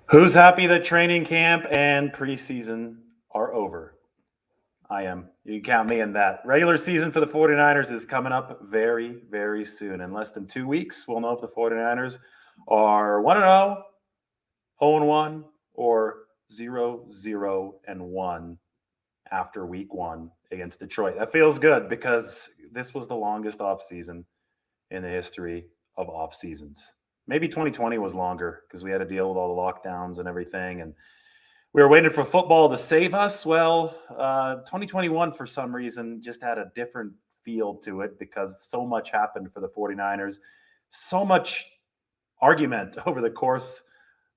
Who's happy that training camp and preseason are over? I am. You can count me in that. Regular season for the 49ers is coming up very, very soon. In less than 2 weeks, we'll know if the 49ers are 1-0, 0-1, or 0-0-1 after week one against Detroit. That feels good because this was the longest offseason in the history of off seasons. Maybe 2020 was longer because we had to deal with all the lockdowns and everything. And we were waiting for football to save us. Well, 2021, for some reason, just had a different feel to it because so much happened for the 49ers. So much argument over the course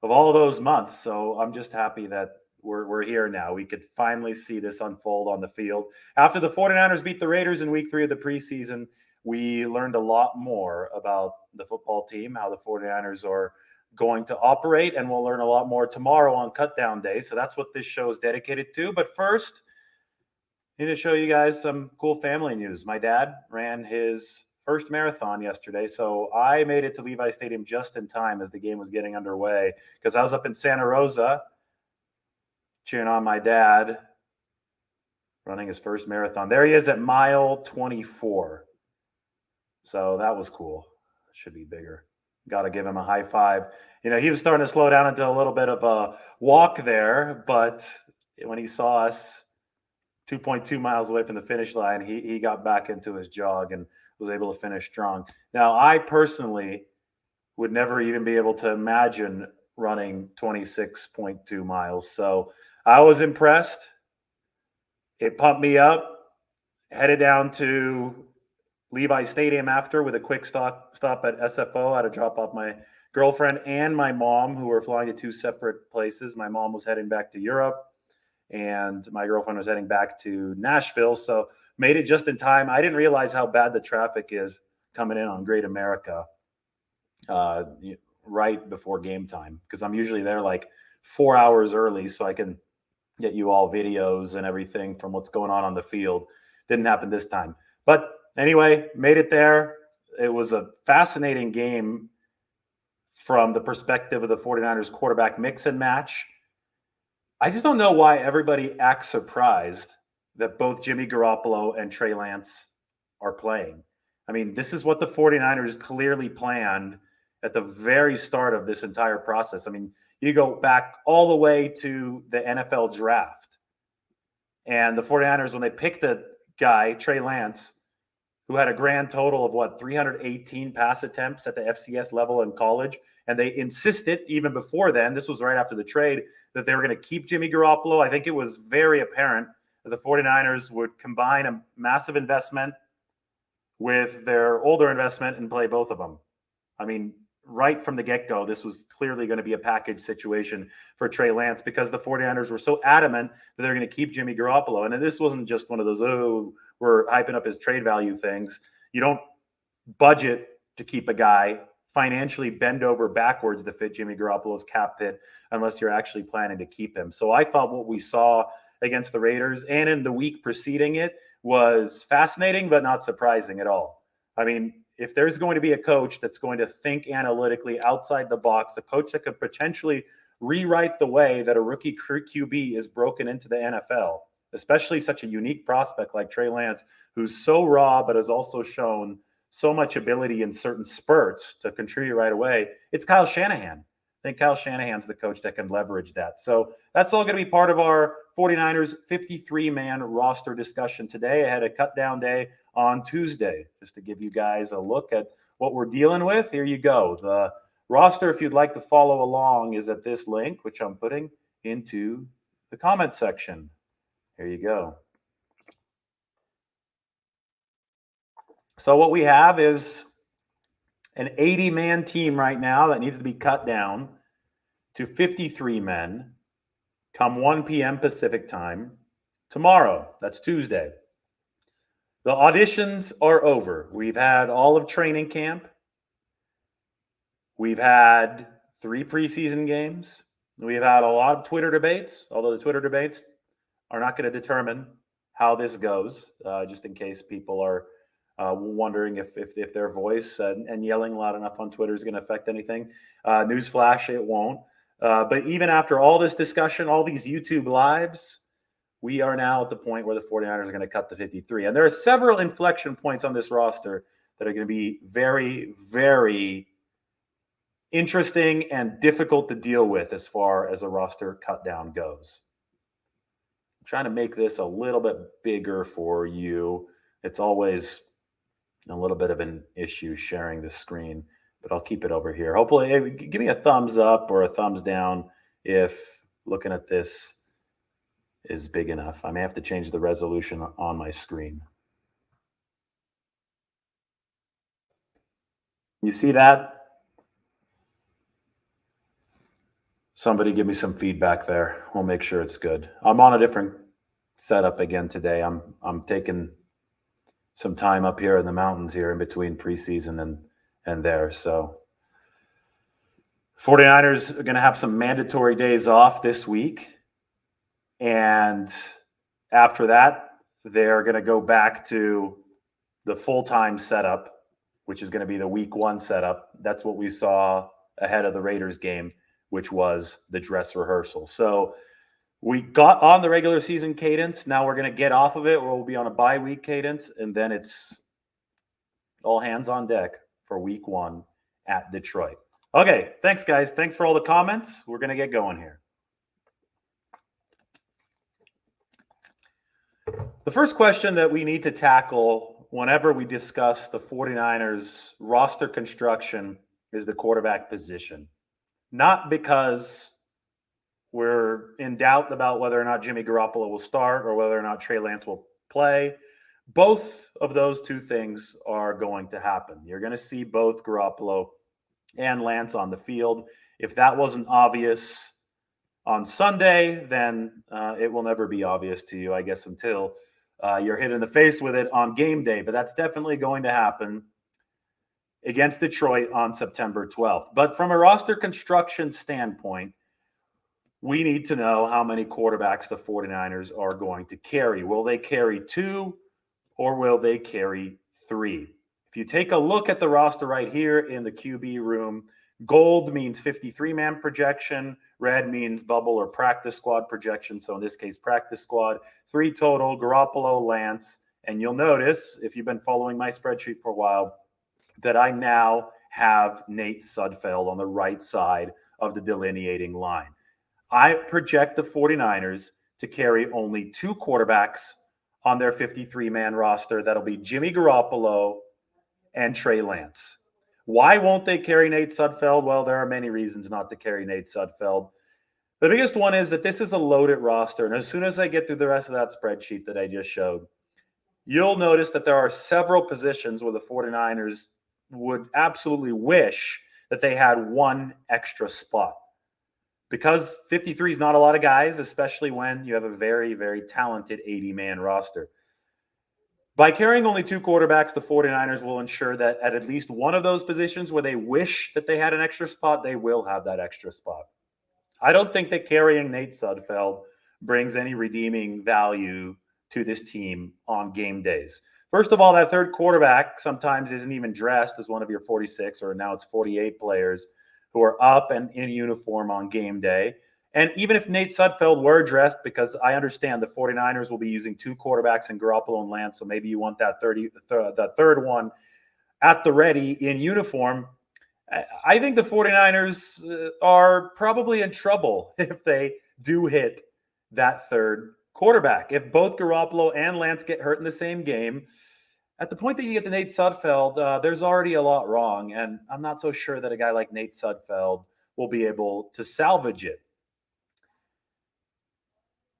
of all of those months. So I'm just happy that we're here now. We could finally see this unfold on the field. After the 49ers beat the Raiders in week 3 of the preseason, we learned a lot more about the football team, how the 49ers are going to operate, and we'll learn a lot more tomorrow on Cutdown Day. So that's what this show is dedicated to. But first, I need to show you guys some cool family news. My dad ran his first marathon yesterday, so I made it to Levi Stadium just in time as the game was getting underway because I was up in Santa Rosa cheering on my dad running his first marathon. There he is at mile 24. So that was cool. Should be bigger. Got to give him a high five. You know, he was starting to slow down into a little bit of a walk there, but when he saw us 2.2 miles away from the finish line, he got back into his jog and was able to finish strong. Now, I personally would never even be able to imagine running 26.2 miles. So I was impressed. It pumped me up. Headed down to Levi Stadium after with a quick stop at SFO. I had to drop off my girlfriend and my mom, who were flying to two separate places. My mom was heading back to Europe, and my girlfriend was heading back to Nashville. So made it just in time. I didn't realize how bad the traffic is coming in on Great America right before game time, because I'm usually there like 4 hours early so I can get you all videos and everything from what's going on the field. Didn't happen this time. But anyway, made it there. It was a fascinating game from the perspective of the 49ers quarterback mix and match. I just don't know why everybody acts surprised that both Jimmy Garoppolo and Trey Lance are playing. I mean, this is what the 49ers clearly planned at the very start of this entire process. I mean, you go back all the way to the NFL draft. And the 49ers, when they picked the guy, Trey Lance, who had a grand total of 318 pass attempts at the FCS level in college. And they insisted, even before then, this was right after the trade, that they were going to keep Jimmy Garoppolo. I think it was very apparent that the 49ers would combine a massive investment with their older investment and play both of them. I mean, right from the get-go, this was clearly going to be a package situation for Trey Lance because the 49ers were so adamant that they're going to keep Jimmy Garoppolo. And this wasn't just one of those, we're hyping up his trade value things. You don't budget to keep a guy, financially bend over backwards to fit Jimmy Garoppolo's cap hit unless you're actually planning to keep him. So I thought what we saw against the Raiders and in the week preceding it was fascinating, but not surprising at all. I mean, if there's going to be a coach that's going to think analytically outside the box, a coach that could potentially rewrite the way that a rookie QB is broken into the NFL, especially such a unique prospect like Trey Lance, who's so raw but has also shown so much ability in certain spurts to contribute right away, it's Kyle Shanahan. I think Kyle Shanahan's the coach that can leverage that. So that's all going to be part of our 49ers 53-man roster discussion today. I had a cut down day on Tuesday just to give you guys a look at what we're dealing with. Here you go. The roster, if you'd like to follow along, is at this link, which I'm putting into the comment section. Here you go. So what we have is an 80-man team right now that needs to be cut down to 53 men come 1 p.m. Pacific time tomorrow. That's Tuesday. The auditions are over. We've had all of training camp. We've had 3 preseason games. We've had a lot of Twitter debates, although the Twitter debates are not going to determine how this goes, just in case people are wondering if their voice and yelling loud enough on Twitter is going to affect anything. Newsflash, it won't. But even after all this discussion, all these YouTube lives, we are now at the point where the 49ers are going to cut to 53. And there are several inflection points on this roster that are going to be very, very interesting and difficult to deal with as far as a roster cut down goes. I'm trying to make this a little bit bigger for you. It's always a little bit of an issue sharing the screen, but I'll keep it over here. Hopefully, give me a thumbs up or a thumbs down if looking at this is big enough. I may have to change the resolution on my screen. You see that? Somebody give me some feedback there. We'll make sure it's good. I'm on a different setup again today. I'm taking some time up here in the mountains here in between preseason and there. So 49ers are going to have some mandatory days off this week. And after that, they're going to go back to the full-time setup, which is going to be the week 1 setup. That's what we saw ahead of the Raiders game, which was the dress rehearsal. So we got on the regular season cadence. Now we're going to get off of it. We'll be on a bye week cadence, and then it's all hands on deck for week 1 at Detroit. Okay, thanks, guys. Thanks for all the comments. We're going to get going here. The first question that we need to tackle whenever we discuss the 49ers roster construction is the quarterback position. Not because we're in doubt about whether or not Jimmy Garoppolo will start or whether or not Trey Lance will play. Both of those two things are going to happen. You're going to see both Garoppolo and Lance on the field. If that wasn't obvious on Sunday, then it will never be obvious to you, I guess, until you're hit in the face with it on game day. But that's definitely going to happen against Detroit on September 12th. But from a roster construction standpoint, we need to know how many quarterbacks the 49ers are going to carry. Will they carry 2 or will they carry 3? If you take a look at the roster right here in the QB room, gold means 53-man projection. Red means bubble or practice squad projection. So in this case, practice squad. 3 total, Garoppolo, Lance. And you'll notice, if you've been following my spreadsheet for a while, that I now have Nate Sudfeld on the right side of the delineating line. I project the 49ers to carry only 2 quarterbacks on their 53-man roster. That'll be Jimmy Garoppolo and Trey Lance. Why won't they carry Nate Sudfeld? Well, there are many reasons not to carry Nate Sudfeld. The biggest one is that this is a loaded roster. And as soon as I get through the rest of that spreadsheet that I just showed, you'll notice that there are several positions where the 49ers would absolutely wish that they had 1 extra spot. Because 53 is not a lot of guys, especially when you have a very, very talented 80-man roster. By carrying only 2 quarterbacks, the 49ers will ensure that at least one of those positions where they wish that they had an extra spot, they will have that extra spot. I don't think that carrying Nate Sudfeld brings any redeeming value to this team on game days. First of all, that third quarterback sometimes isn't even dressed as one of your 46, or now it's 48 players who are up and in uniform on game day. And even if Nate Sudfeld were dressed, because I understand the 49ers will be using 2 quarterbacks in Garoppolo and Lance, so maybe you want that the third one at the ready in uniform. I think the 49ers are probably in trouble if they do hit that third quarterback. If both Garoppolo and Lance get hurt in the same game, at the point that you get to Nate Sudfeld, there's already a lot wrong. And I'm not so sure that a guy like Nate Sudfeld will be able to salvage it.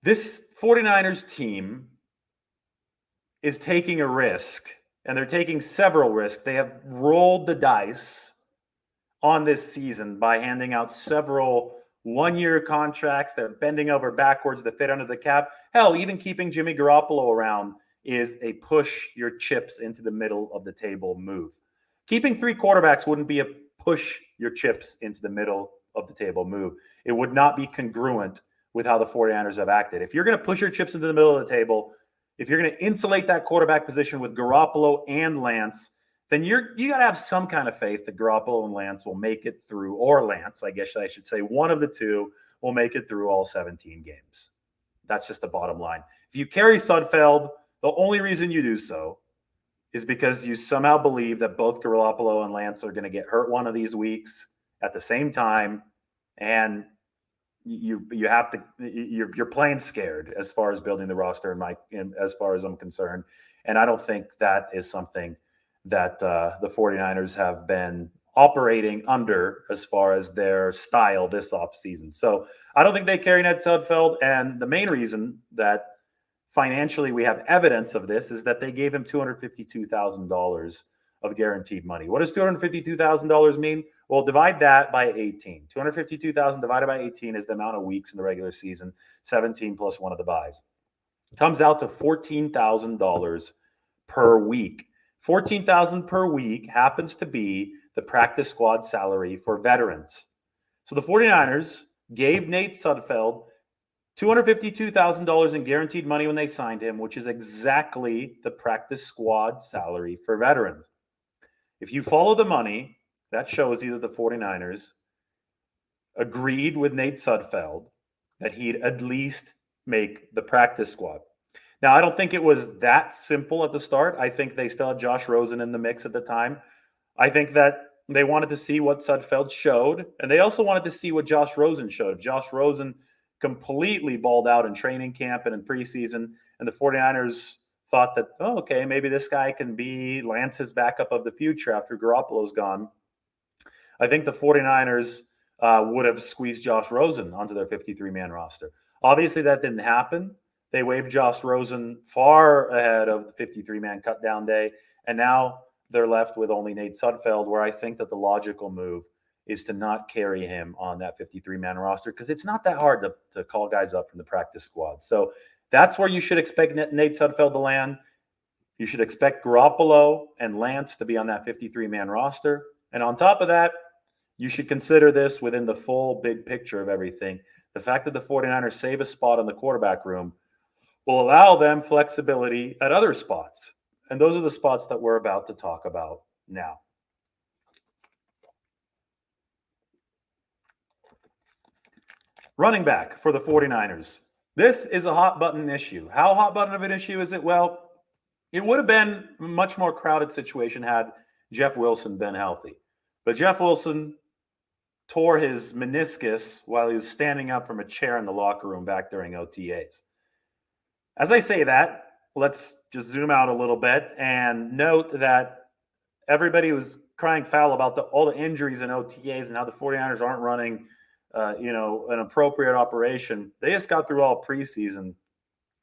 This 49ers team is taking a risk, and they're taking several risks. They have rolled the dice on this season by handing out several one-year contracts. They're bending over backwards to fit under the cap. Hell, even keeping Jimmy Garoppolo around is a push your chips into the middle of the table move. Keeping 3 quarterbacks wouldn't be a push your chips into the middle of the table move. It would not be congruent with how the 49ers have acted. If you're going to push your chips into the middle of the table, if you're going to insulate that quarterback position with Garoppolo and Lance, then you got to have some kind of faith that Garoppolo and Lance will make it through, or Lance, I guess I should say, one of the two will make it through all 17 games. That's just the bottom line. If you carry Sudfeld, the only reason you do so is because you somehow believe that both Garoppolo and Lance are going to get hurt one of these weeks at the same time, and you have to you're playing scared as far as building the roster, as far as I'm concerned. And I don't think that is something that the 49ers have been operating under as far as their style this offseason. So I don't think they carry Ned Sudfeld. And the main reason that financially we have evidence of this is that they gave him $252,000 of guaranteed money. What does $252,000 mean? Well, divide that by 18. $252,000 divided by 18 is the amount of weeks in the regular season, 17 plus one of the buys. It comes out to $14,000 per week. $14,000 per week happens to be the practice squad salary for veterans. So the 49ers gave Nate Sudfeld $252,000 in guaranteed money when they signed him, which is exactly the practice squad salary for veterans. If you follow the money, that shows you that the 49ers agreed with Nate Sudfeld that he'd at least make the practice squad. Now, I don't think it was that simple at the start. I think they still had Josh Rosen in the mix at the time. I think that they wanted to see what Sudfeld showed, and they also wanted to see what Josh Rosen showed. If Josh Rosen completely balled out in training camp and in preseason, and the 49ers thought that, oh, okay, maybe this guy can be Lance's backup of the future after Garoppolo's gone, I think the 49ers would have squeezed Josh Rosen onto their 53-man roster. Obviously, that didn't happen. They waived Josh Rosen far ahead of the 53-man cutdown day, and now they're left with only Nate Sudfeld, where I think that the logical move is to not carry him on that 53-man roster because it's not that hard to call guys up from the practice squad. So that's where you should expect Nate Sudfeld to land. You should expect Garoppolo and Lance to be on that 53-man roster. And on top of that, you should consider this within the full big picture of everything. The fact that the 49ers save a spot in the quarterback room will allow them flexibility at other spots. And those are the spots that we're about to talk about now. Running back for the 49ers. This is a hot button issue. How hot button of an issue is it? Well, it would have been a much more crowded situation had Jeff Wilson been healthy. But Jeff Wilson tore his meniscus while he was standing up from a chair in the locker room back during OTAs. As I say that, let's just zoom out a little bit and note that everybody was crying foul about all the injuries in OTAs and how the 49ers aren't running an appropriate operation. They just got through all preseason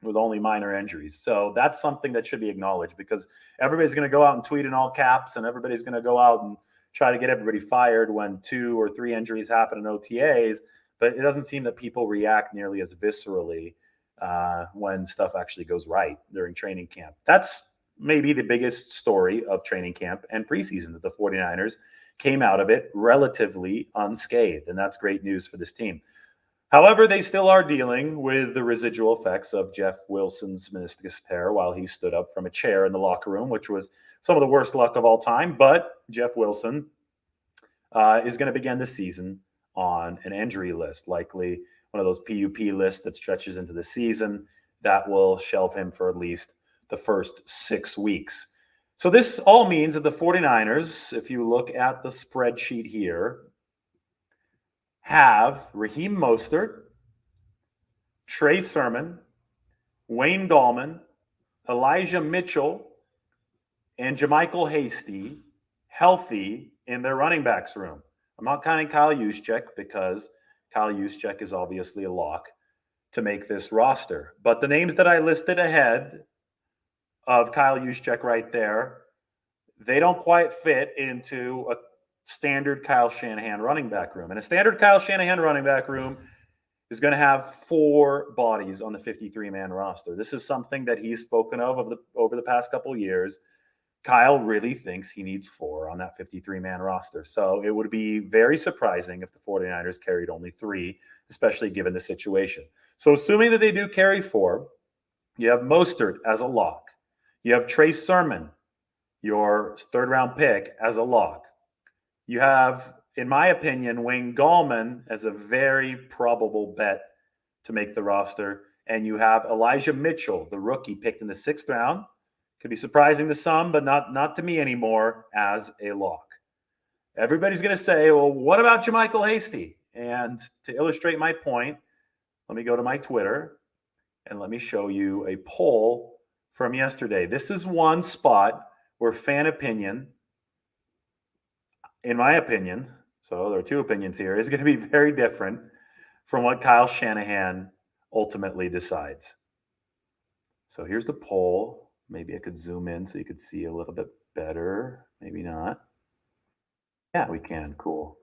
with only minor injuries. So that's something that should be acknowledged because everybody's going to go out and tweet in all caps and everybody's going to go out and try to get everybody fired when 2 or 3 injuries happen in OTAs. But it doesn't seem that people react nearly as viscerally when stuff actually goes right during training camp. That's maybe the biggest story of training camp and preseason, that the 49ers came out of it relatively unscathed, and that's great news for this team. However, they still are dealing with the residual effects of Jeff Wilson's meniscus tear while he stood up from a chair in the locker room, which was some of the worst luck of all time. But Jeff Wilson is going to begin the season on an injury list, likely one of those PUP lists that stretches into the season that will shelve him for at least the first 6 weeks. So this all means that the 49ers, if you look at the spreadsheet here, have Raheem Mostert, Trey Sermon, Wayne Gallman, Elijah Mitchell, and JaMycal Hasty healthy in their running backs room. I'm not counting Kyle Juszczyk because Kyle Juszczyk is obviously a lock to make this roster. But the names that I listed ahead of Kyle Juszczyk right there, they don't quite fit into a standard Kyle Shanahan running back room. And a standard Kyle Shanahan running back room is going to have 4 bodies on the 53-man roster. This is something that he's spoken of over the past couple of years. Kyle really thinks he needs 4 on that 53-man roster. So it would be very surprising if the 49ers carried only 3, especially given the situation. So assuming that they do carry 4, you have Mostert as a lock. You have Trey Sermon your third round pick as a lock. You have, in my opinion, Wayne Gallman as a very probable bet to make the roster. And you have Elijah Mitchell, the rookie, picked in the 6th round. Could be surprising to some, but not to me anymore, as a lock. Everybody's going to say, well, what about JaMycal Hasty? And to illustrate my point, let me go to my Twitter and let me show you a poll from yesterday. This is one spot where fan opinion, in my opinion, so there are two opinions here, is going to be very different from what Kyle Shanahan ultimately decides. So here's the poll. Maybe I could zoom in so you could see a little bit better. Maybe not. Yeah, we can. Cool.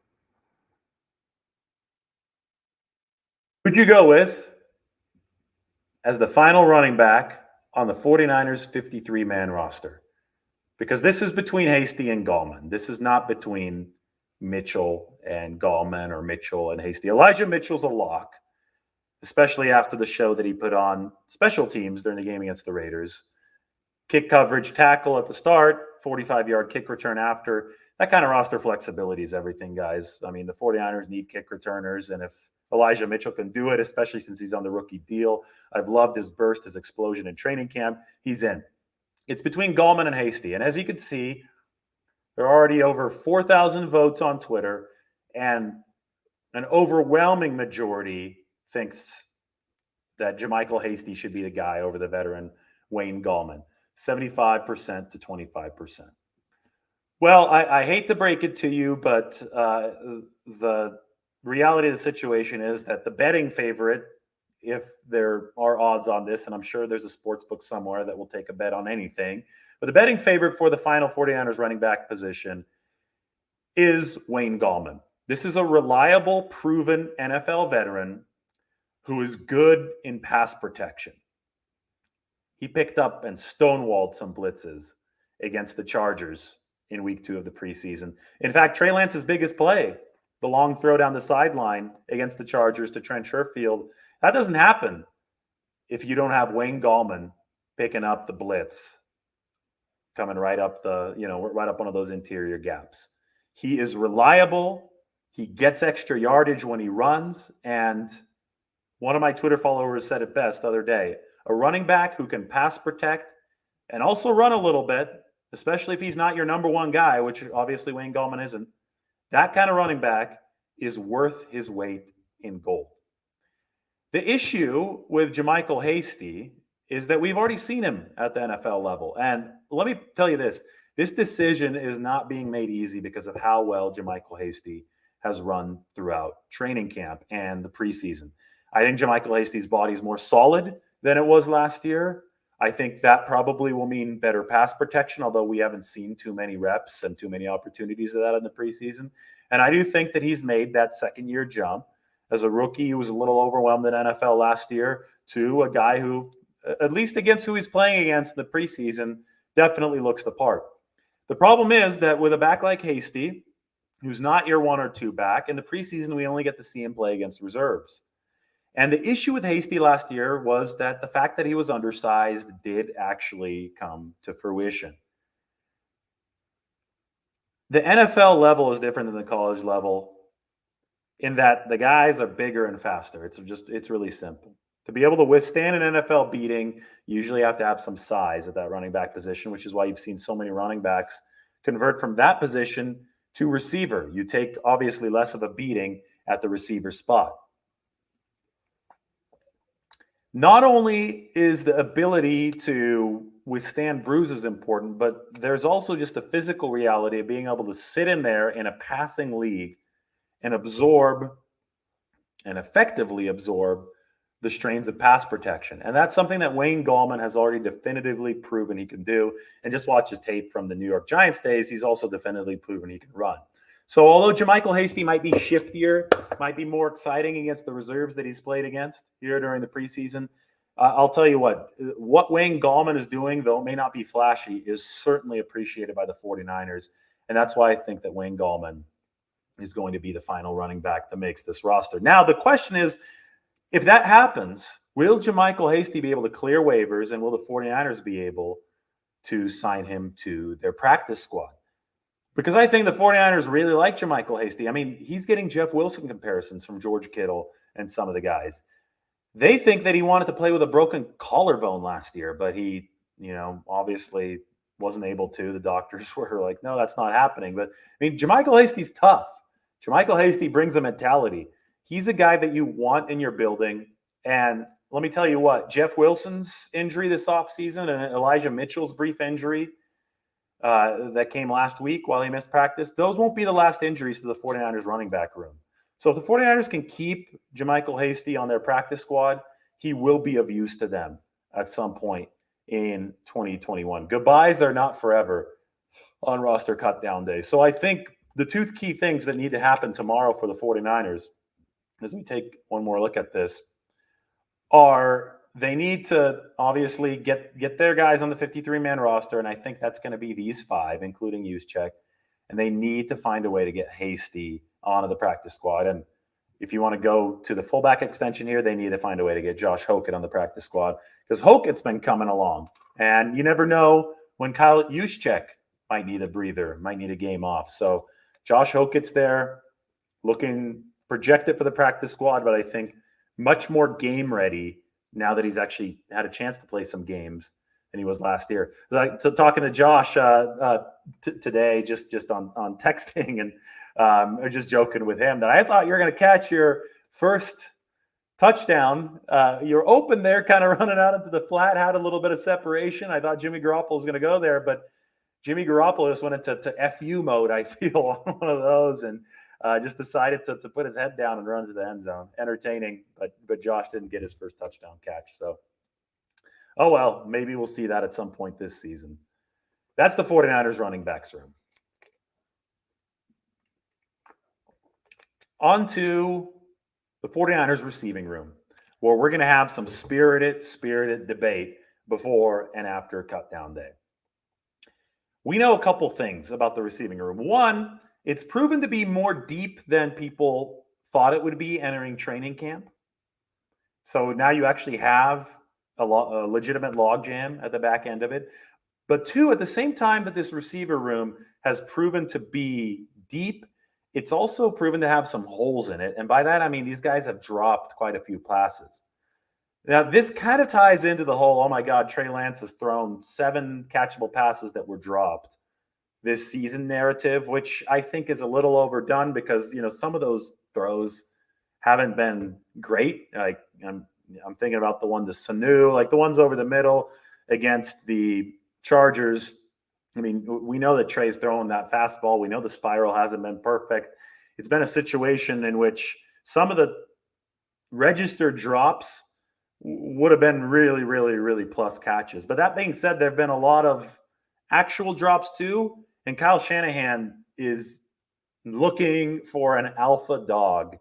Who'd you go with as the final running back on the 49ers 53-man roster? Because this is between Hasty and Gallman. This is not between Mitchell and Gallman or Mitchell and Hasty. Elijah Mitchell's a lock, especially after the show that he put on special teams during the game against the Raiders. Kick coverage, tackle at the start, 45-yard kick return after. That kind of roster flexibility is everything, guys. I mean, the 49ers need kick returners, and if Elijah Mitchell can do it, especially since he's on the rookie deal, I've loved his burst, his explosion in training camp. He's in. It's between Gallman and Hasty. And as you can see, there are already over 4,000 votes on Twitter, and an overwhelming majority thinks that JaMycal Hasty should be the guy over the veteran Wayne Gallman, 75% to 25%. Well, I hate to break it to you, but the reality of the situation is that the betting favorite, if there are odds on this, and I'm sure there's a sports book somewhere that will take a bet on anything, but the betting favorite for the final 49ers running back position is Wayne Gallman. This is a reliable, proven NFL veteran who is good in pass protection. He picked up and stonewalled some blitzes against the Chargers in week 2 of the preseason. In fact, Trey Lance's biggest play, the long throw down the sideline against the Chargers to Trent Sherfield, that doesn't happen if you don't have Wayne Gallman picking up the blitz, coming right up right up one of those interior gaps. He is reliable. He gets extra yardage when he runs. And one of my Twitter followers said it best the other day, a running back who can pass protect and also run a little bit, especially if he's not your number one guy, which obviously Wayne Gallman isn't, that kind of running back is worth his weight in gold. The issue with JaMycal Hasty is that we've already seen him at the NFL level. And let me tell you this decision is not being made easy because of how well JaMycal Hasty has run throughout training camp and the preseason. I think JaMycal Hasty's body is more solid than it was last year. I think that probably will mean better pass protection, although we haven't seen too many reps and too many opportunities of that in the preseason. And I do think that he's made that second-year jump. As a rookie, he was a little overwhelmed in NFL last year, to a guy who, at least against who he's playing against in the preseason, definitely looks the part. The problem is that with a back like Hasty, who's not your 1 or 2 back, in the preseason we only get to see him play against reserves. And the issue with Hasty last year was that the fact that he was undersized did actually come to fruition. The NFL level is different than the college level in that the guys are bigger and faster. It's really simple. To be able to withstand an NFL beating, you usually have to have some size at that running back position, which is why you've seen so many running backs convert from that position to receiver. You take obviously less of a beating at the receiver spot. Not only is the ability to withstand bruises important, but there's also just a physical reality of being able to sit in there in a passing league and absorb and effectively absorb the strains of pass protection. And that's something that Wayne Gallman has already definitively proven he can do. And just watch his tape from the New York Giants days. He's also definitively proven he can run. So although JaMycal Hasty might be shiftier, might be more exciting against the reserves that he's played against here during the preseason, I'll tell you what Wayne Gallman is doing, though it may not be flashy, is certainly appreciated by the 49ers. And that's why I think that Wayne Gallman is going to be the final running back that makes this roster. Now, the question is, if that happens, will JaMycal Hasty be able to clear waivers, and will the 49ers be able to sign him to their practice squad. Because I think the 49ers really like JaMycal Hasty. I mean, he's getting Jeff Wilson comparisons from George Kittle and some of the guys. They think that he wanted to play with a broken collarbone last year, but he, obviously wasn't able to. The doctors were like, no, that's not happening. But, I mean, JaMycal Hasty's tough. JaMycal Hasty brings a mentality. He's a guy that you want in your building. And let me tell you what, Jeff Wilson's injury this offseason and Elijah Mitchell's brief injury that came last week while he missed practice, those won't be the last injuries to the 49ers running back room. So if the 49ers can keep JaMycal Hasty on their practice squad, he will be of use to them at some point in 2021. Goodbyes are not forever on roster cutdown day. So I think the two key things that need to happen tomorrow for the 49ers, as we take one more look at this, are they need to obviously get their guys on the 53-man roster, and I think that's going to be these 5, including Juszczyk, and they need to find a way to get Hasty onto the practice squad. And if you want to go to the fullback extension here, they need to find a way to get Josh Hokett on the practice squad, because Hokett's been coming along, and you never know when Kyle Juszczyk might need a breather, might need a game off. So Josh Hokett's there, looking projected for the practice squad, but I think much more game ready now that he's actually had a chance to play some games than he was last year. Like talking to Josh today, just on texting, and just joking with him that I thought you were going to catch your first touchdown. You're open there, kind of running out into the flat, had a little bit of separation. I thought Jimmy Garoppolo was going to go there, but Jimmy Garoppolo just went into FU mode, I feel, on one of those, and just decided to put his head down and run to the end zone. Entertaining, but Josh didn't get his first touchdown catch. So, oh well, maybe we'll see that at some point this season. That's the 49ers running backs room. On to the 49ers receiving room, where we're going to have some spirited debate before and after cutdown day. We know a couple things about the receiving room. One, it's proven to be more deep than people thought it would be entering training camp. So now you actually have a legitimate logjam at the back end of it. But two, at the same time that this receiver room has proven to be deep, it's also proven to have some holes in it. And by that, I mean these guys have dropped quite a few passes. Now, this kind of ties into the whole, oh my God, Trey Lance has thrown 7 catchable passes that were dropped this season narrative, which I think is a little overdone because, some of those throws haven't been great. Like I'm thinking about the one to Sanu, like the ones over the middle against the Chargers. I mean, we know that Trey's throwing that fastball. We know the spiral hasn't been perfect. It's been a situation in which some of the registered drops would have been really, really, really plus catches. But that being said, there have been a lot of actual drops too. And Kyle Shanahan is looking for an alpha dog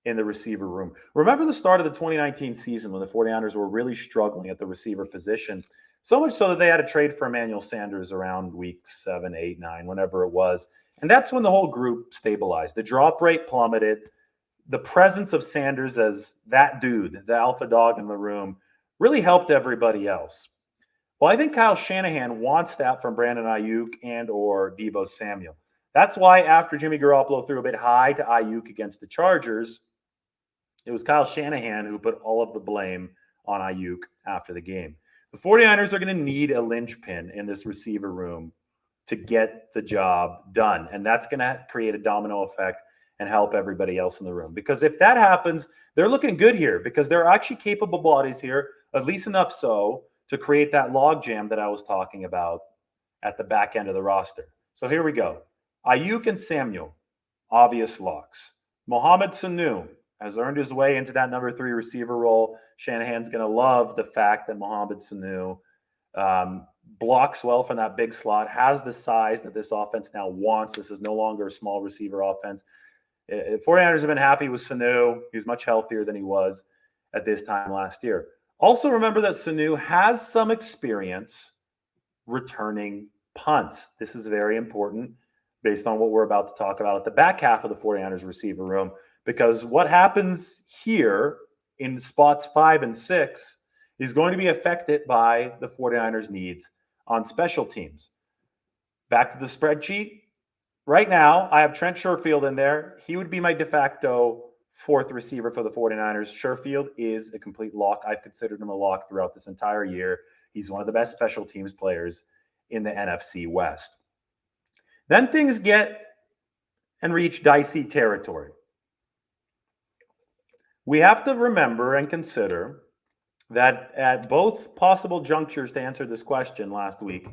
in the receiver room. Remember the start of the 2019 season when the 49ers were really struggling at the receiver position, so much so that they had to trade for Emmanuel Sanders around week 7, 8, 9, whenever it was. And that's when the whole group stabilized. The drop rate plummeted. The presence of Sanders as that dude, the alpha dog in the room, really helped everybody else. Well, I think Kyle Shanahan wants that from Brandon Ayuk and or Deebo Samuel. That's why after Jimmy Garoppolo threw a bit high to Ayuk against the Chargers, it was Kyle Shanahan who put all of the blame on Ayuk after the game. The 49ers are going to need a linchpin in this receiver room to get the job done. And that's going to create a domino effect and help everybody else in the room. Because if that happens, they're looking good here because there are actually capable bodies here, at least enough so to create that log jam that I was talking about at the back end of the roster. So here we go. Ayuk and Samuel, obvious locks. Mohamed Sanu has earned his way into that number 3 receiver role. Shanahan's going to love the fact that Mohamed Sanu blocks well from that big slot, has the size that this offense now wants. This is no longer a small receiver offense. 49ers have been happy with Sanu. He's much healthier than he was at this time last year. Also remember that Sanu has some experience returning punts. This is very important based on what we're about to talk about at the back half of the 49ers receiver room, because what happens here in spots 5 and 6 is going to be affected by the 49ers' needs on special teams. Back to the spreadsheet. Right now, I have Trent Sherfield in there. He would be my de facto fourth receiver for the 49ers. Sherfield is a complete lock. I've considered him a lock throughout this entire year. He's one of the best special teams players in the NFC West. Then things get and reach dicey territory. We have to remember and consider that at both possible junctures to answer this question last week,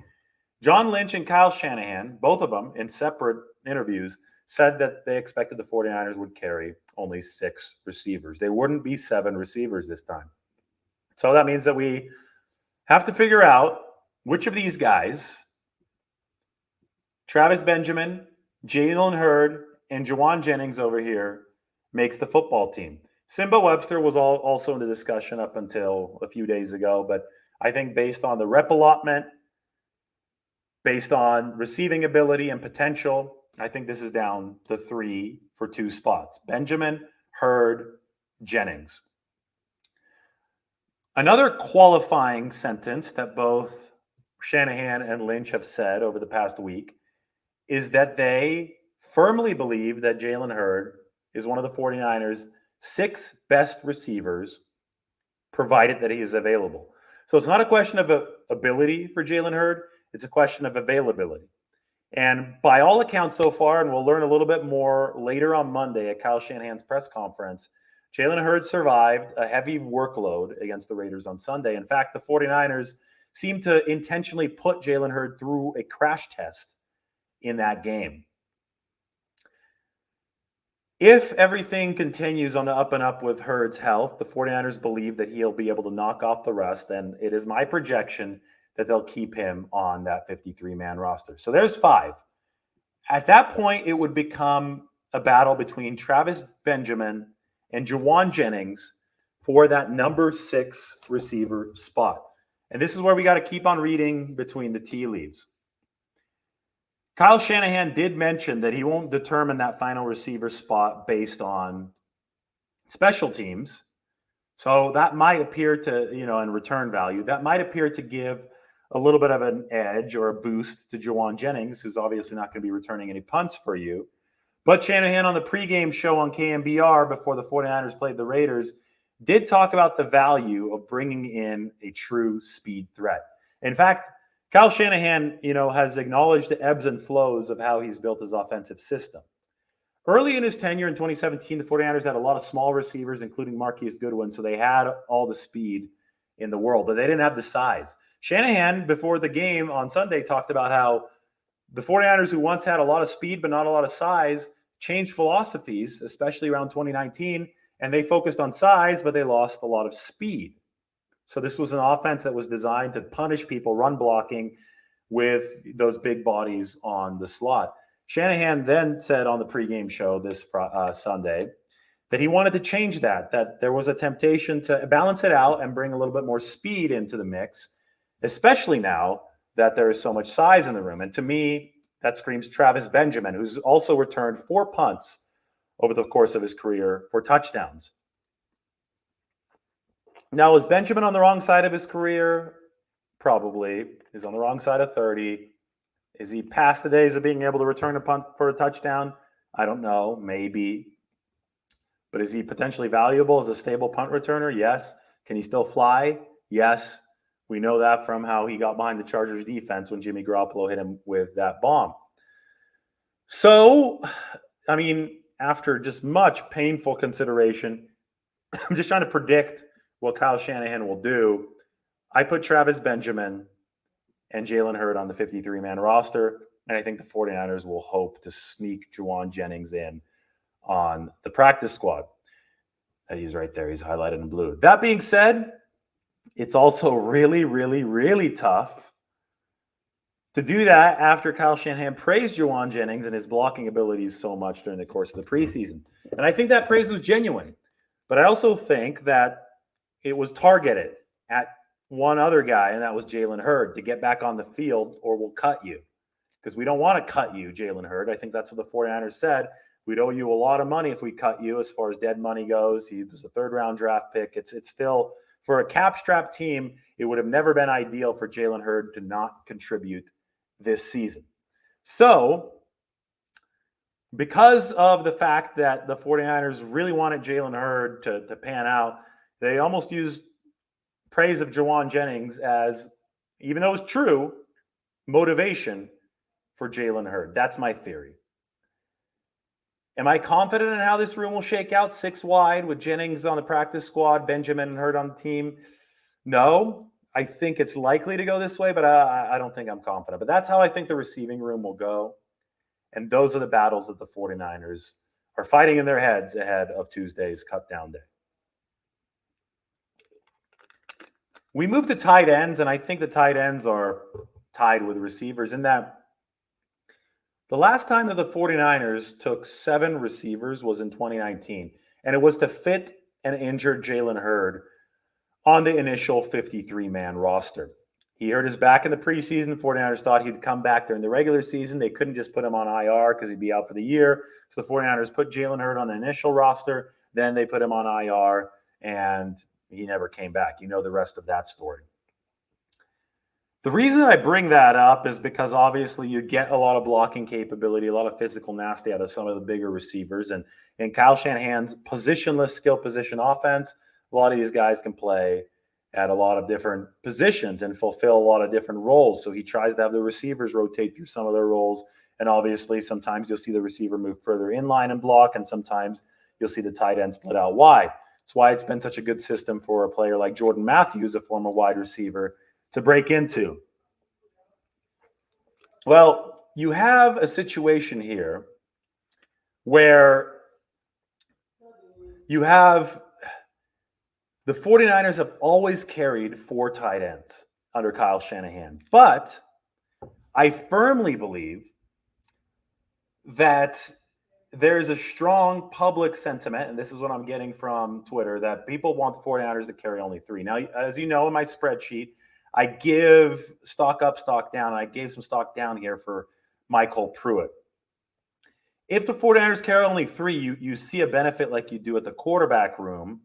John Lynch and Kyle Shanahan, both of them in separate interviews, said that they expected the 49ers would carry only 6 receivers. They wouldn't be 7 receivers this time. So that means that we have to figure out which of these guys, Travis Benjamin, Jalen Hurd, and Jauan Jennings over here, makes the football team. Simba Webster was also in the discussion up until a few days ago, but I think based on the rep allotment, based on receiving ability and potential, I think this is down to 3 for 2 spots. Benjamin, Hurd, Jennings. Another qualifying sentence that both Shanahan and Lynch have said over the past week is that they firmly believe that Jalen Hurd is one of the 49ers' 6 best receivers, provided that he is available. So it's not a question of ability for Jalen Hurd. It's a question of availability. And by all accounts so far, and we'll learn a little bit more later on Monday at Kyle Shanahan's press conference, Jalen Hurd survived a heavy workload against the Raiders on Sunday. In fact, the 49ers seemed to intentionally put Jalen Hurd through a crash test in that game. If everything continues on the up and up with Hurd's health, the 49ers believe that he'll be able to knock off the rust, and it is my projection that they'll keep him on that 53-man roster. So there's 5. At that point, it would become a battle between Travis Benjamin and Jauan Jennings for that number 6 receiver spot. And this is where we got to keep on reading between the tea leaves. Kyle Shanahan did mention that he won't determine that final receiver spot based on special teams. So that might appear to, in return value, that might appear to give a little bit of an edge or a boost to Jauan Jennings, who's obviously not going to be returning any punts for you. But Shanahan on the pregame show on KMBR before the 49ers played the Raiders did talk about the value of bringing in a true speed threat. In fact, Kyle Shanahan, has acknowledged the ebbs and flows of how he's built his offensive system. Early in his tenure in 2017, the 49ers had a lot of small receivers, including Marquise Goodwin, so they had all the speed in the world, but they didn't have the size. Shanahan, before the game on Sunday, talked about how the 49ers, who once had a lot of speed but not a lot of size, changed philosophies, especially around 2019, and they focused on size, but they lost a lot of speed. So this was an offense that was designed to punish people run blocking with those big bodies on the slot. Shanahan then said on the pregame show this Sunday that he wanted to change that there was a temptation to balance it out and bring a little bit more speed into the mix, especially now that there is so much size in the room. And to me, that screams Travis Benjamin, who's also returned 4 punts over the course of his career for touchdowns. Now, is Benjamin on the wrong side of his career? Probably. He's on the wrong side of 30. Is he past the days of being able to return a punt for a touchdown? I don't know. Maybe. But is he potentially valuable as a stable punt returner? Yes. Can he still fly? Yes. We know that from how he got behind the Chargers defense when Jimmy Garoppolo hit him with that bomb. So, after just much painful consideration, I'm just trying to predict what Kyle Shanahan will do. I put Travis Benjamin and Jalen Hurd on the 53-man roster, and I think the 49ers will hope to sneak Jauan Jennings in on the practice squad. He's right there. He's highlighted in blue. That being said, it's also really, really, really tough to do that after Kyle Shanahan praised Jauan Jennings and his blocking abilities so much during the course of the preseason. And I think that praise was genuine. But I also think that it was targeted at one other guy, and that was Jalen Hurd, to get back on the field or we'll cut you. Because we don't want to cut you, Jalen Hurd. I think that's what the 49ers said. We'd owe you a lot of money if we cut you as far as dead money goes. He was a 3rd-round draft pick. It's still for a cap-strapped team, it would have never been ideal for Jalen Hurd to not contribute this season. So, because of the fact that the 49ers really wanted Jalen Hurd to pan out, they almost used praise of Jawan Jennings as, even though it's true, motivation for Jalen Hurd. That's my theory. Am I confident in how this room will shake out 6 wide with Jennings on the practice squad, Benjamin and Hurd on the team? No. I think it's likely to go this way, but I don't think I'm confident. But that's how I think the receiving room will go. And those are the battles that the 49ers are fighting in their heads ahead of Tuesday's cutdown day. We move to tight ends, and I think the tight ends are tied with receivers in that the last time that the 49ers took 7 receivers was in 2019, and it was to fit an injured Jalen Hurd on the initial 53-man roster. He hurt his back in the preseason. The 49ers thought he'd come back during the regular season. They couldn't just put him on IR because he'd be out for the year. So the 49ers put Jalen Hurd on the initial roster. Then they put him on IR, and he never came back. You know the rest of that story. The reason I bring that up is because obviously you get a lot of blocking capability, a lot of physical nasty out of some of the bigger receivers. And in Kyle Shanahan's positionless skill position offense, a lot of these guys can play at a lot of different positions and fulfill a lot of different roles. So he tries to have the receivers rotate through some of their roles. And obviously sometimes you'll see the receiver move further in line and block, and sometimes you'll see the tight end split out wide. That's why it's been such a good system for a player like Jordan Matthews, a former wide receiver, to break into. Well, you have a situation here where you have the 49ers have always carried 4 tight ends under Kyle Shanahan. But I firmly believe that there's a strong public sentiment, and this is what I'm getting from Twitter, that people want the 49ers to carry only 3. Now, as you know, in my spreadsheet, I give stock up, stock down. And I gave some stock down here for JaMycal Pruitt. If the 49ers carry only 3, you see a benefit like you do at the quarterback room,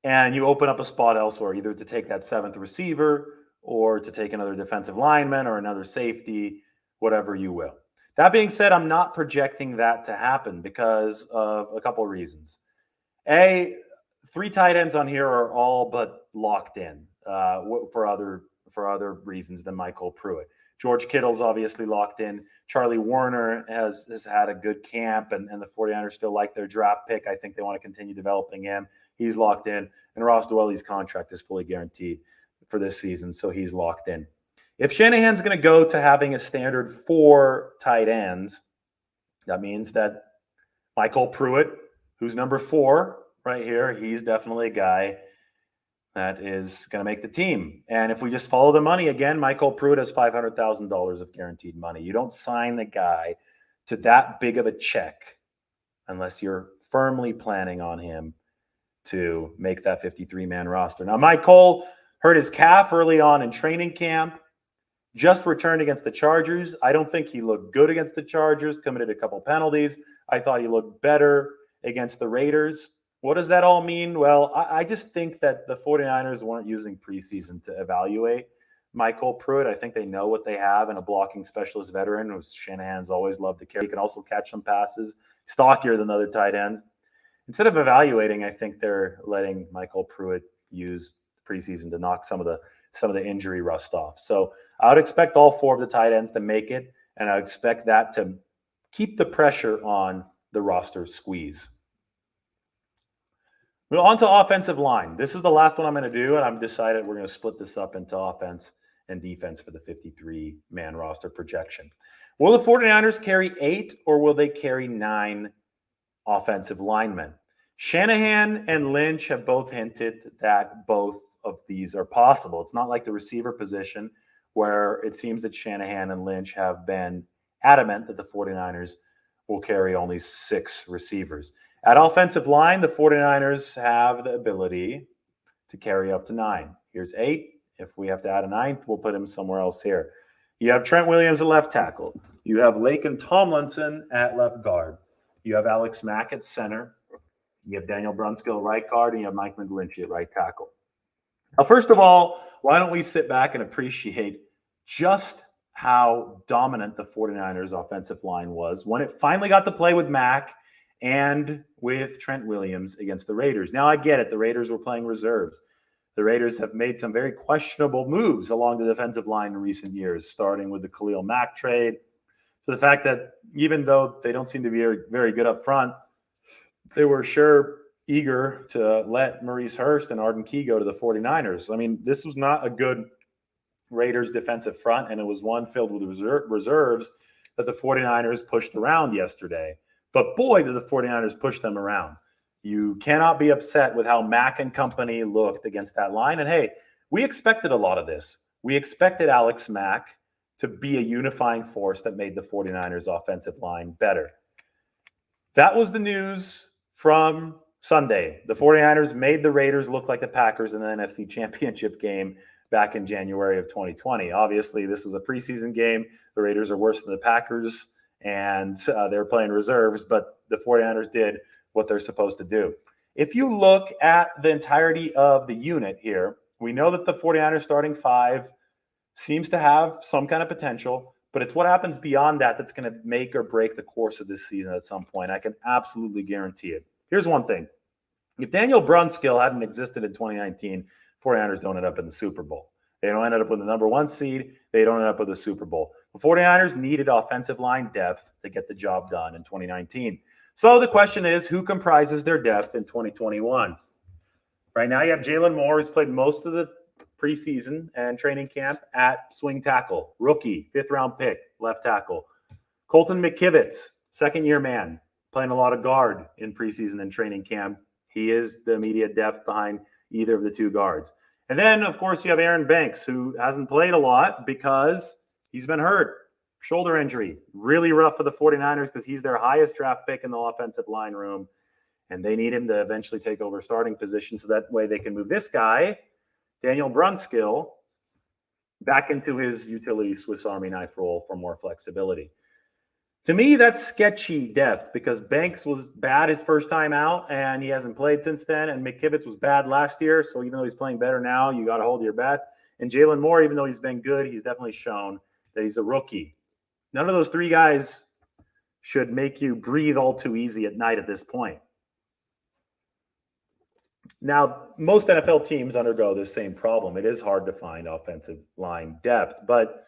and you open up a spot elsewhere, either to take that 7th receiver or to take another defensive lineman or another safety, whatever you will. That being said, I'm not projecting that to happen because of a couple of reasons. A, 3 tight ends on here are all but locked in for other reasons than JaMycal Pruitt. George Kittle's obviously locked in. Charlie Warner has had a good camp, and the 49ers still like their draft pick. I think they want to continue developing him. He's locked in. And Ross Dwelly's contract is fully guaranteed for this season, so he's locked in. If Shanahan's going to go to having a standard 4 tight ends, that means that JaMycal Pruitt, who's number 4 right here, he's definitely a guy that is going to make the team. And if we just follow the money again, JaMycal Pruitt has $500,000 of guaranteed money. You don't sign the guy to that big of a check unless you're firmly planning on him to make that 53-man roster. Now, JaMycal hurt his calf early on in training camp, just returned against the Chargers. I don't think he looked good against the Chargers, committed a couple penalties. I thought he looked better against the Raiders. What does that all mean? Well, I just think that the 49ers weren't using preseason to evaluate JaMycal Pruitt. I think they know what they have in a blocking specialist veteran, who Shanahan's always loved to carry. He can also catch some passes, stockier than other tight ends. Instead of evaluating, I think they're letting JaMycal Pruitt use preseason to knock some of the injury rust off. So I would expect all 4 of the tight ends to make it, and I expect that to keep the pressure on the roster squeeze. Well, on to offensive line. This is the last one I'm going to do, and I've decided we're going to split this up into offense and defense for the 53-man roster projection. Will the 49ers carry 8 or will they carry 9 offensive linemen? Shanahan and Lynch have both hinted that both of these are possible. It's not like the receiver position where it seems that Shanahan and Lynch have been adamant that the 49ers will carry only 6 receivers. At offensive line, the 49ers have the ability to carry up to 9. Here's 8. If we have to add a 9th, we'll put him somewhere else here. You have Trent Williams at left tackle. You have Laken Tomlinson at left guard. You have Alex Mack at center. You have Daniel Brunskill right guard, and you have Mike McGlinchey at right tackle. Now, first of all, why don't we sit back and appreciate just how dominant the 49ers offensive line was when it finally got to play with Mac and with Trent Williams against the Raiders. Now, I get it. The Raiders were playing reserves. The Raiders have made some very questionable moves along the defensive line in recent years, starting with the Khalil Mack trade. So the fact that even though they don't seem to be very good up front, they were sure eager to let Maurice Hurst and Arden Key go to the 49ers. I mean, this was not a good Raiders defensive front, and it was one filled with reserves that the 49ers pushed around yesterday. But boy, did the 49ers push them around. You cannot be upset with how Mack and company looked against that line. And hey, we expected a lot of this. We expected Alex Mack to be a unifying force that made the 49ers offensive line better. That was the news from Sunday. The 49ers made the Raiders look like the Packers in the NFC Championship game back in January of 2020. Obviously, this was a preseason game. The Raiders are worse than the Packers, and they're playing reserves, but the 49ers did what they're supposed to do. If you look at the entirety of the unit here, we know that the 49ers starting five seems to have some kind of potential, but it's what happens beyond that that's going to make or break the course of this season at some point. I can absolutely guarantee it. Here's one thing. If Daniel Brunskill hadn't existed in 2019, 49ers don't end up in the Super Bowl. They don't end up with the number one seed. They don't end up with the Super Bowl. The 49ers needed offensive line depth to get the job done in 2019. So the question is, who comprises their depth in 2021? Right now you have Jalen Moore, who's played most of the preseason and training camp at swing tackle. Rookie, 5th-round pick, left tackle. Colton McKivitz, second-year man, playing a lot of guard in preseason and training camp. He is the immediate depth behind either of the two guards. And then, of course, you have Aaron Banks, who hasn't played a lot because he's been hurt. Shoulder injury. Really rough for the 49ers because he's their highest draft pick in the offensive line room. And they need him to eventually take over starting position so that way they can move this guy, Daniel Brunskill, back into his utility Swiss Army knife role for more flexibility. To me, that's sketchy depth because Banks was bad his first time out, and he hasn't played since then. And McKivitz was bad last year, so even though he's playing better now, you got to hold your breath. And Jalen Moore, even though he's been good, he's definitely shown that he's a rookie. None of those three guys should make you breathe all too easy at night at this point. Now, most NFL teams undergo this same problem. It is hard to find offensive line depth, but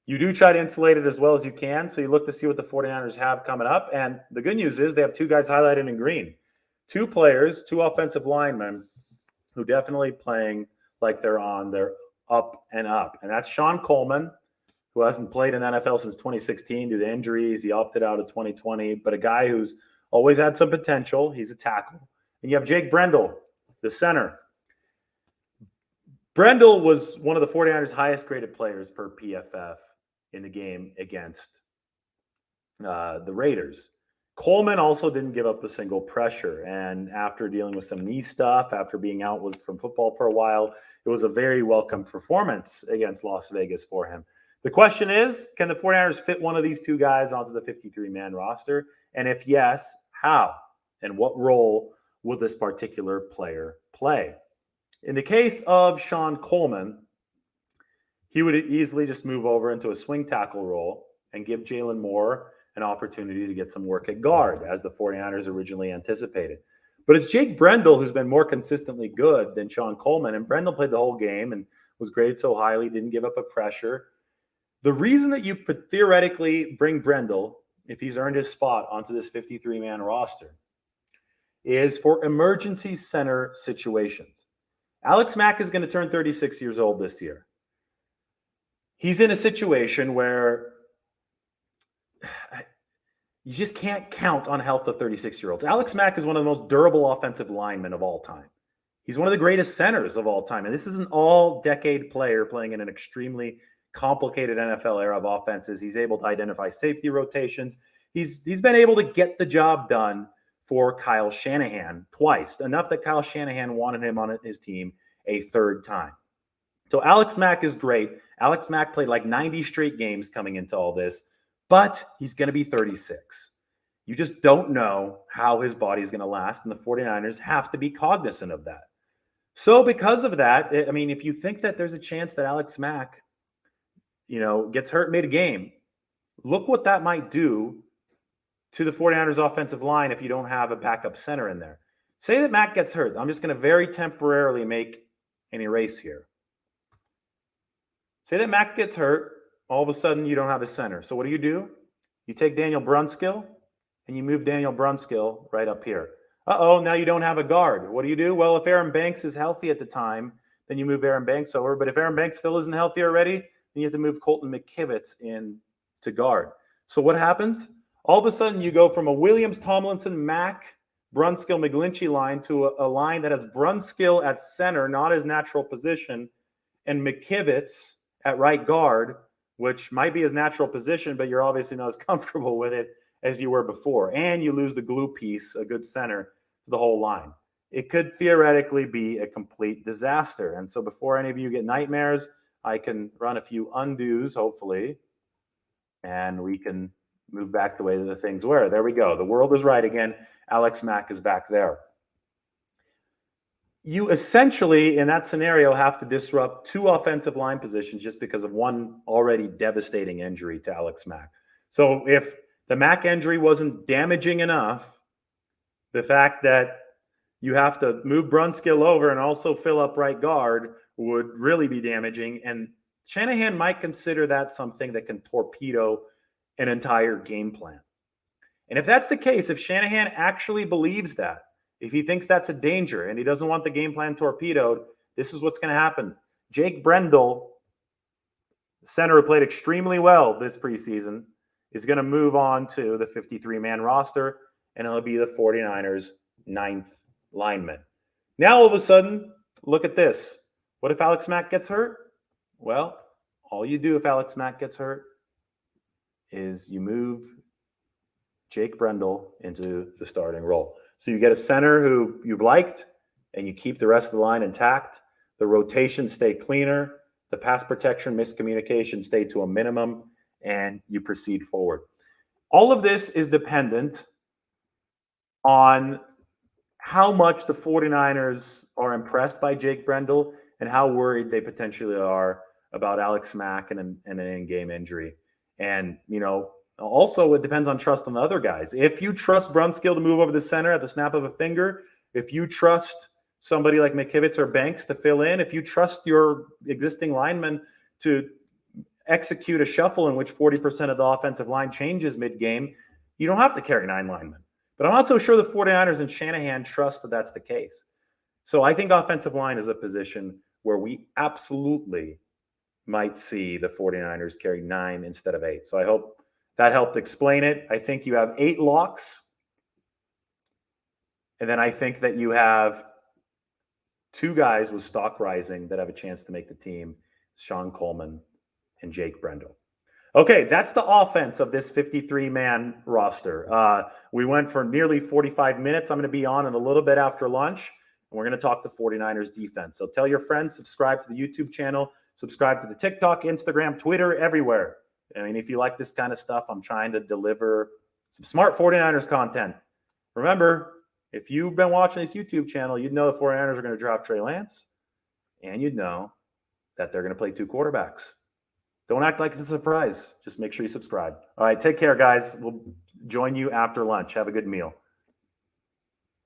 you do try to insulate it as well as you can. So you look to see what the 49ers have coming up. And the good news is they have two guys highlighted in green. Two players, two offensive linemen who definitely playing like they're on their up and up. And that's Sean Coleman, who hasn't played in the NFL since 2016 due to injuries. He opted out of 2020, but a guy who's always had some potential. He's a tackle. And you have Jake Brendel, the center. Brendel was one of the 49ers' highest graded players per PFF in the game against the Raiders. Coleman also didn't give up a single pressure. And after dealing with some knee stuff, after being out from football for a while, it was a very welcome performance against Las Vegas for him. The question is, can the 49ers fit one of these two guys onto the 53-man roster? And if yes, how? And what role will this particular player play? In the case of Sean Coleman, he would easily just move over into a swing tackle role and give Jalen Moore an opportunity to get some work at guard, as the 49ers originally anticipated. But it's Jake Brendel who's been more consistently good than Sean Coleman, and Brendel played the whole game and was graded so highly, didn't give up a pressure. The reason that you could theoretically bring Brendel, if he's earned his spot onto this 53-man roster, is for emergency center situations. Alex Mack is going to turn 36 years old this year. He's in a situation where you just can't count on health of 36-year-olds. Alex Mack is one of the most durable offensive linemen of all time. He's one of the greatest centers of all time. And this is an all-decade player playing in an extremely complicated NFL era of offenses. He's able to identify safety rotations. He's been able to get the job done for Kyle Shanahan twice, enough that Kyle Shanahan wanted him on his team a third time. So Alex Mack is great. Alex Mack played like 90 straight games coming into all this, but he's going to be 36. You just don't know how his body is going to last, and the 49ers have to be cognizant of that. So because of that, I mean, if you think that there's a chance that Alex Mack, gets hurt mid-game, look what that might do to the 49ers offensive line if you don't have a backup center in there. Say that Mack gets hurt. I'm just going to very temporarily make an erase here. Say that Mack gets hurt. All of a sudden, you don't have a center. So what do? You take Daniel Brunskill, and you move Daniel Brunskill right up here. Now you don't have a guard. What do? Well, if Aaron Banks is healthy at the time, then you move Aaron Banks over. But if Aaron Banks still isn't healthy already, then you have to move Colton McKivitz in to guard. So what happens? All of a sudden, you go from a Williams, Tomlinson, Mack, Brunskill, McGlinchey line to a line that has Brunskill at center, not his natural position, and McKivitz at right guard, which might be his natural position, but you're obviously not as comfortable with it as you were before. And you lose the glue piece, a good center, to the whole line. It could theoretically be a complete disaster. And so before any of you get nightmares, I can run a few undos, hopefully, and we can move back the way that the things were. There we go. The world is right again. Alex Mack is back there. You essentially, in that scenario, have to disrupt two offensive line positions just because of one already devastating injury to Alex Mack. So if the Mack injury wasn't damaging enough, the fact that you have to move Brunskill over and also fill up right guard would really be damaging. And Shanahan might consider that something that can torpedo an entire game plan. And if that's the case, if Shanahan actually believes that, if he thinks that's a danger and he doesn't want the game plan torpedoed, this is what's going to happen. Jake Brendel, the center who played extremely well this preseason, is going to move on to the 53-man roster, and it'll be the 49ers' 9th lineman. Now, all of a sudden, look at this. What if Alex Mack gets hurt? Well, all you do if Alex Mack gets hurt is you move Jake Brendel into the starting role. So you get a center who you've liked, and you keep the rest of the line intact. The rotations stay cleaner. The pass protection miscommunication stay to a minimum, and you proceed forward. All of this is dependent on how much the 49ers are impressed by Jake Brendel and how worried they potentially are about Alex Mack and an in-game injury. And, also, it depends on trust on the other guys. If you trust Brunskill to move over the center at the snap of a finger, if you trust somebody like McKivitz or Banks to fill in, if you trust your existing linemen to execute a shuffle in which 40% of the offensive line changes mid-game, you don't have to carry 9 linemen. But I'm not so sure the 49ers and Shanahan trust that that's the case. So I think offensive line is a position where we absolutely might see the 49ers carry 9 instead of 8. So I hope that helped explain it. I think you have 8 locks. And then I think that you have 2 guys with stock rising that have a chance to make the team, Sean Coleman and Jake Brendel. Okay, that's the offense of this 53-man roster. We went for nearly 45 minutes. I'm going to be on in a little bit after lunch, and we're going to talk the 49ers defense. So tell your friends, subscribe to the YouTube channel, subscribe to the TikTok, Instagram, Twitter, everywhere. I mean, if you like this kind of stuff, I'm trying to deliver some smart 49ers content. Remember, if you've been watching this YouTube channel, you'd know the 49ers are going to draft Trey Lance, and you'd know that they're going to play 2 quarterbacks. Don't act like it's a surprise. Just make sure you subscribe. All right, take care, guys. We'll join you after lunch. Have a good meal.